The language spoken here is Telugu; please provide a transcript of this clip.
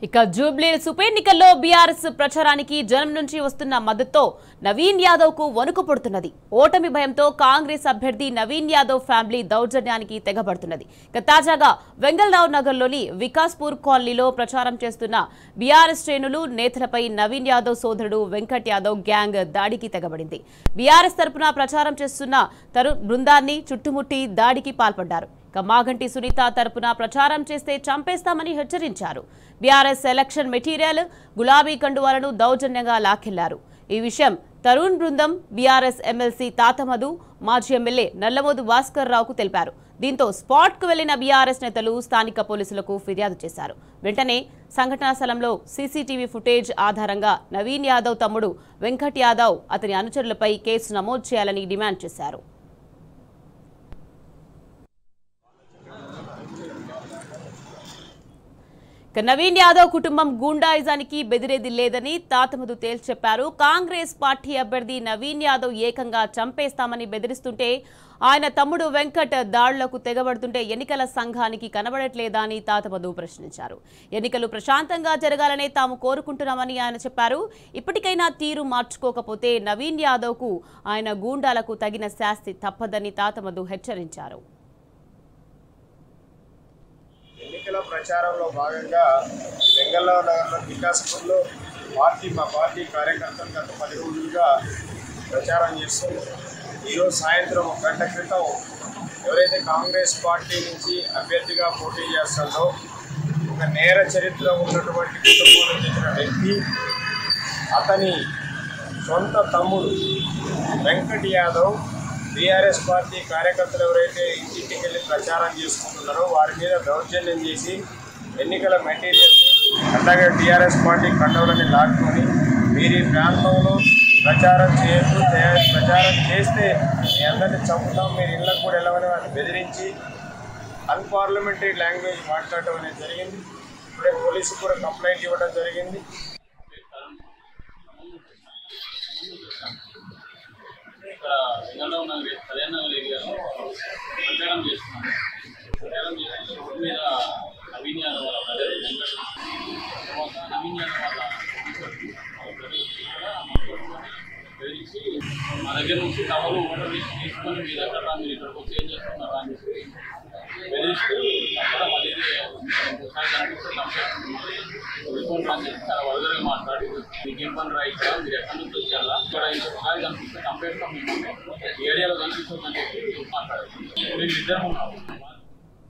ఇక జూబ్లీహిల్స్ ఉప ఎన్నికల్లో బీఆర్ఎస్ ప్రచారానికి జనం నుంచి వస్తున్న మద్దతుతో నవీన్ యాదవ్ కు వణుకు పుడుతున్నది. ఓటమి భయంతో కాంగ్రెస్ అభ్యర్థి నవీన్ యాదవ్ ఫ్యామిలీ దౌర్జన్యానికి తెగబడుతున్నది. ఇక తాజాగా వెంగళరావు నగర్లోని వికాస్పూర్ కాలనీలో ప్రచారం చేస్తున్న బీఆర్ఎస్ శ్రేణులు నేతలపై నవీన్ యాదవ్ సోదరుడు వెంకట్ యాదవ్ గ్యాంగ్ దాడికి తెగబడింది. బీఆర్ఎస్ తరపున ప్రచారం చేస్తున్న తరుణ్ బృందాన్ని చుట్టుముట్టి దాడికి పాల్పడ్డారు. మాగంటి సునీత తరపున ప్రచారం చేస్తే చంపేస్తామని హెచ్చరించారు. బీఆర్ఎస్ ఎలక్షన్ మెటీరియల్, గులాబీ కండువాలను దౌర్జన్యంగా లాక్కెళ్లారు. ఈ విషయం తరుణ్ బృందం బీఆర్ఎస్ ఎమ్మెల్సీ తాతమధు, మాజీ ఎమ్మెల్యే నల్లమోదు భాస్కర్ రావుకు తెలిపారు. దీంతో స్పాట్ కు వెళ్లిన బీఆర్ఎస్ నేతలు స్థానిక పోలీసులకు ఫిర్యాదు చేశారు. వెంటనే సంఘటనా స్థలంలో సీసీటీవీ ఫుటేజ్ ఆధారంగా నవీన్ యాదవ్ తమ్ముడు వెంకట్ యాదవ్ అతని అనుచరులపై కేసు నమోదు చేయాలని డిమాండ్ చేశారు. నవీన్ యాదవ్ కుటుంబం గూండాయిజానికి బెదిరేది లేదని తాతమధు తేల్చి చెప్పారు. కాంగ్రెస్ పార్టీ అభ్యర్థి నవీన్ యాదవ్ ఏకంగా చంపేస్తామని బెదిరిస్తుంటే ఆయన తమ్ముడు వెంకట్ దాడులకు తెగబడుతుంటే ఎన్నికల సంఘానికి కనబడట్లేదా అని తాతమధు ప్రశ్నించారు. ఎన్నికలు ప్రశాంతంగా జరగాలనే తాము కోరుకుంటున్నామని ఆయన చెప్పారు. ఇప్పటికైనా తీరు మార్చుకోకపోతే నవీన్ యాదవ్ కు ఆయన గూండాలకు తగిన శాస్తి తప్పదని తాతమధు హెచ్చరించారు. ఎన్నికల ప్రచారంలో భాగంగా వెంగళరావు నగర్లో వికాస్పూర్లో మా పార్టీ కార్యకర్తలు గత 10 రోజులుగా ప్రచారం చేస్తున్నారు. ఈరోజు సాయంత్రం 1 గంట క్రితం ఎవరైతే కాంగ్రెస్ పార్టీ నుంచి అభ్యర్థిగా పోటీ చేస్తుందో ఒక నేర చరిత్ర ఉన్నటువంటి కుటుంబంలో చెందిన వ్యక్తి, అతని సొంత తమ్ముడు వెంకట్ యాదవ్ బీఆర్ఎస్ పార్టీ కార్యకర్తలు ఎవరైతే ఇంటికి వెళ్ళి ప్రచారం చేసుకుంటున్నారో వారి మీద దౌర్జన్యం చేసి ఎన్నికల మెటీరియల్ని అట్లాగే టీఆర్ఎస్ పార్టీ కండవులని లాక్కొని మీరు ఈ ప్రాంతంలో ప్రచారం చేయొద్దు, ప్రచారం చేస్తే మీ అందరినీ చంపుతాం, మీరు ఇళ్ళకు కూడా వెళ్ళమని వారిని బెదిరించి అన్పార్లమెంటరీ లాంగ్వేజ్ మాట్లాడటం అనేది జరిగింది. ఇప్పుడే పోలీసుకు కూడా కంప్లైంట్ ఇవ్వడం జరిగింది. వెంగళరావు నగర్ కళ్యాణనగర్ ఏరియాలో ప్రచారం చేస్తున్నాం. ప్రచారం చేసిన రోడ్డు మీద నవీన్ యాదవ్ వాళ్ళ బ్రదర్ వెంకట్, తర్వాత నవీన్ యాదవ్ వాళ్ళ బెదిరించి మా దగ్గర నుంచి కవలు ఓటర్ లిస్ట్ తీసుకొని మీ దగ్గర మీరు ఇక్కడికి వచ్చి ఏం చేస్తున్నారా అని చెప్పి బెదిరిస్తూ అక్కడ మళ్ళీ ఇంకోసారి కనిపిస్తే కంప్లైంట్ అని చెప్పి చాలా వరదలుగా మాట్లాడి మీకేం పని రాయిచ్చా, మీరు ఎక్కడి నుంచి వచ్చారా, ఇక్కడ ఇంకోసారి కనిపిస్తే కంప్లైంట్ మిమ్మల్ని ఏరియాలో కనిపిస్తుందని చెప్పి మాట్లాడారు. మేము ఇద్దరం ఉన్నాము.